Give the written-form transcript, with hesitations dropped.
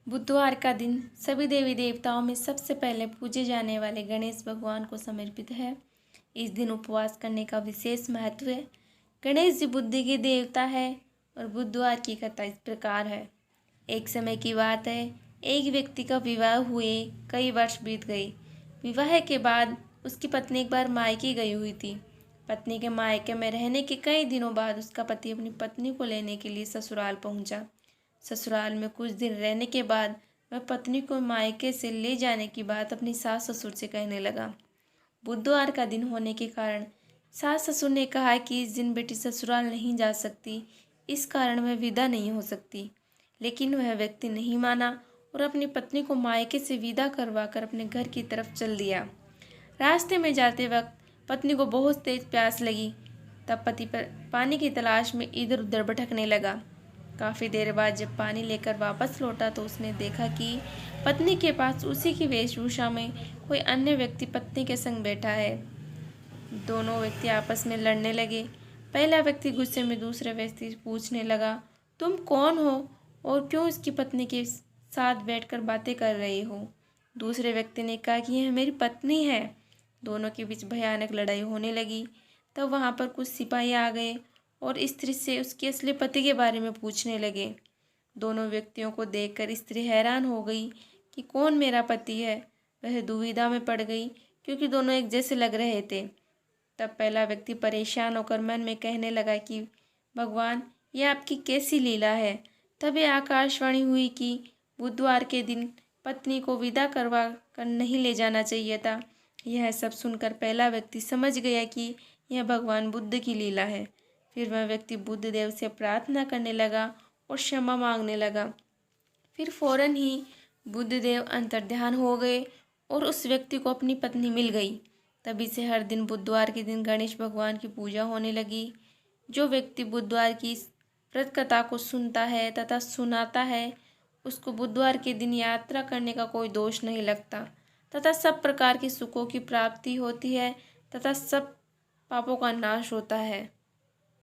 बुधवार का दिन सभी देवी देवताओं में सबसे पहले पूजे जाने वाले गणेश भगवान को समर्पित है। इस दिन उपवास करने का विशेष महत्व है। गणेश जी बुद्धि के देवता है और बुधवार की कथा इस प्रकार है। एक समय की बात है, एक व्यक्ति का विवाह हुए कई वर्ष बीत गए। विवाह के बाद उसकी पत्नी एक बार मायके गई हुई थी। पत्नी के मायके में रहने के कई दिनों बाद उसका पति अपनी पत्नी को लेने के लिए ससुराल पहुंचा। ससुराल में कुछ दिन रहने के बाद वह पत्नी को मायके से ले जाने की बात अपनी सास ससुर से कहने लगा। बुधवार का दिन होने के कारण सास ससुर ने कहा कि इस दिन बेटी ससुराल नहीं जा सकती, इस कारण वह विदा नहीं हो सकती। लेकिन वह व्यक्ति नहीं माना और अपनी पत्नी को मायके से विदा करवाकर अपने घर की तरफ चल दिया। रास्ते में जाते वक्त पत्नी को बहुत तेज प्यास लगी। तब पति पर पानी की तलाश में इधर उधर भटकने लगा। काफ़ी देर बाद जब पानी लेकर वापस लौटा तो उसने देखा कि पत्नी के पास उसी की वेशभूषा में कोई अन्य व्यक्ति पत्नी के संग बैठा है। दोनों व्यक्ति आपस में लड़ने लगे। पहला व्यक्ति गुस्से में दूसरे व्यक्ति से पूछने लगा, तुम कौन हो और क्यों इसकी पत्नी के साथ बैठकर बातें कर रहे हो? दूसरे व्यक्ति ने कहा कि यह मेरी पत्नी है। दोनों के बीच भयानक लड़ाई होने लगी। तब वहाँ पर कुछ सिपाही आ गए और स्त्री से उसके असली पति के बारे में पूछने लगे। दोनों व्यक्तियों को देखकर स्त्री हैरान हो गई कि कौन मेरा पति है। वह दुविधा में पड़ गई क्योंकि दोनों एक जैसे लग रहे थे। तब पहला व्यक्ति परेशान होकर मन में कहने लगा कि भगवान, यह आपकी कैसी लीला है। तभी आकाशवाणी हुई कि बुधवार के दिन पत्नी को विदा करवा कर नहीं ले जाना चाहिए था। यह सब सुनकर पहला व्यक्ति समझ गया कि यह भगवान बुद्ध की लीला है। फिर वह व्यक्ति बुद्ध देव से प्रार्थना करने लगा और क्षमा मांगने लगा। फिर फौरन ही बुद्ध देव अंतर्ध्यान हो गए और उस व्यक्ति को अपनी पत्नी मिल गई। तभी से हर दिन बुधवार के दिन गणेश भगवान की पूजा होने लगी। जो व्यक्ति बुधवार की इस व्रत कथा को सुनता है तथा सुनाता है, उसको बुधवार के दिन यात्रा करने का कोई दोष नहीं लगता तथा सब प्रकार के सुखों की प्राप्ति होती है तथा सब पापों का नाश होता है।